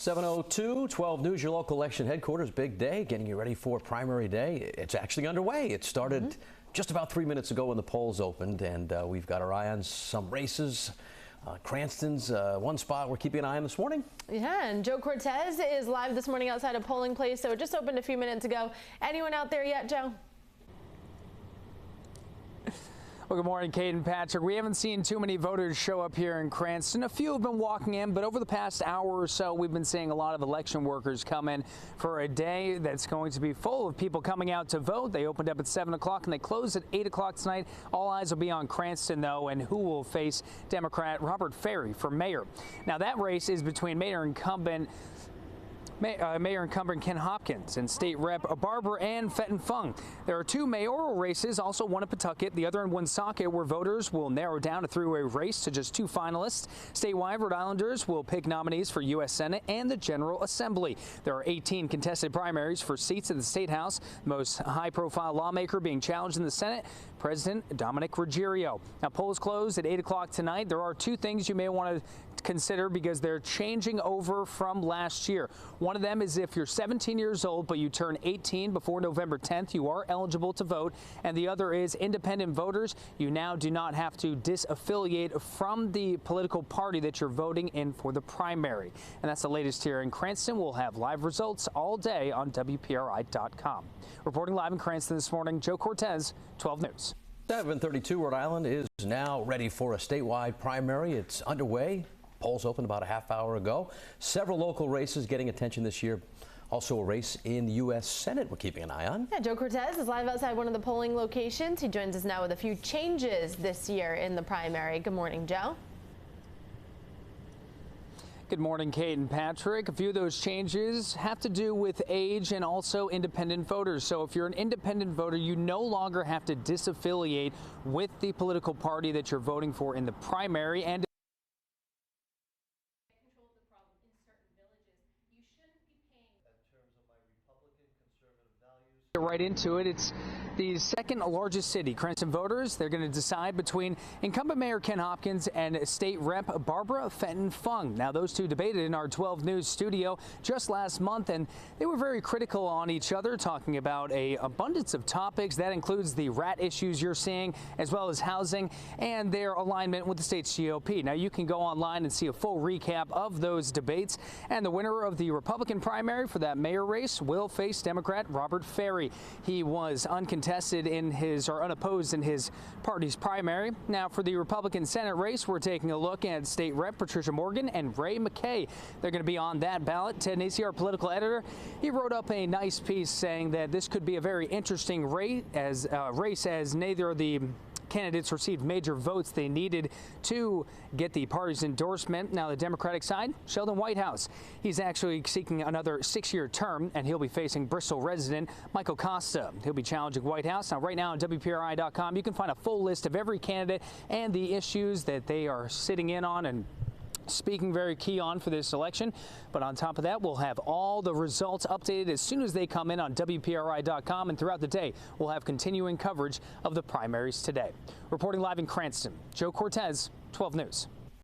7:02, 12 News, your local election headquarters. Big day, getting you ready for primary day. It's actually underway. It started just about 3 minutes ago when the polls opened, and we've got our eye on some races. Cranston's one spot we're keeping an eye on this morning. Yeah, and Joe Cortez is live this morning outside a polling place, so it just opened a few minutes ago. Anyone out there yet, Joe? Well, good morning, Kate and Patrick. We haven't seen too many voters show up here in Cranston. A few have been walking in, but over the past hour or so, we've been seeing a lot of election workers come in for a day that's going to be full of people coming out to vote. They opened up at 7 o'clock and they close at 8 o'clock tonight. All eyes will be on Cranston, though, and who will face Democrat Robert Ferry for mayor. Now, that race is between mayor incumbent Ken Hopkins and State Rep Barbara Ann Fenton-Fung. There are two mayoral races, also one in Pawtucket, the other in Woonsocket, where voters will narrow down a three-way race to just two finalists. Statewide, Rhode Islanders will pick nominees for U.S. Senate and the General Assembly. There are 18 contested primaries for seats in the State House. The most high-profile lawmaker being challenged in the Senate, President Dominic Ruggiero. Now, polls close at 8 o'clock tonight. There are two things you may want to consider because they're changing over from last year. One of them is if you're 17 years old but you turn 18 before November 10th, you are eligible to vote. And the other is independent voters. You now do not have to disaffiliate from the political party that you're voting in for the primary. And that's the latest here in Cranston. We'll have live results all day on WPRI.com. Reporting live in Cranston this morning, Joe Cortez, 12 News. 7:32, Rhode Island is now ready for a statewide primary. It's underway. Polls opened about a half hour ago. Several local races getting attention this year. Also a race in the U.S. Senate we're keeping an eye on. Yeah, Joe Cortez is live outside one of the polling locations. He joins us now with a few changes this year in the primary. Good morning, Joe. Good morning, Kate and Patrick. A few of those changes have to do with age and also independent voters. So if you're an independent voter, you no longer have to disaffiliate with the political party that you're voting for in the primary. And right into it. It's the second largest city. Cranston voters, they're going to decide between incumbent Mayor Ken Hopkins and State Rep Barbara Fenton-Fung. Now, those two debated in our 12 News studio just last month, and they were very critical on each other, talking about an abundance of topics. That includes the rat issues you're seeing, as well as housing and their alignment with the state's GOP. Now, you can go online and see a full recap of those debates, and the winner of the Republican primary for that mayor race will face Democrat Robert Ferry. He was unopposed in his party's primary. Now, for the Republican Senate race, we're taking a look at State Rep Patricia Morgan and Ray McKay. They're going to be on that ballot. Ted Nacy, our political editor, he wrote up a nice piece saying that this could be a very interesting race as neither of the candidates received major votes they needed to get the party's endorsement. Now, the Democratic side, Sheldon Whitehouse. He's actually seeking another 6-year term, and he'll be facing Bristol resident Michael Costa. He'll be challenging Whitehouse. Now, right now on WPRI.com, you can find a full list of every candidate and the issues that they are sitting in on and speaking very key on for this election. But on top of that, we'll have all the results updated as soon as they come in on WPRI.com, and throughout the day, we'll have continuing coverage of the primaries today. Reporting live in Cranston, Joe Cortez, 12 News.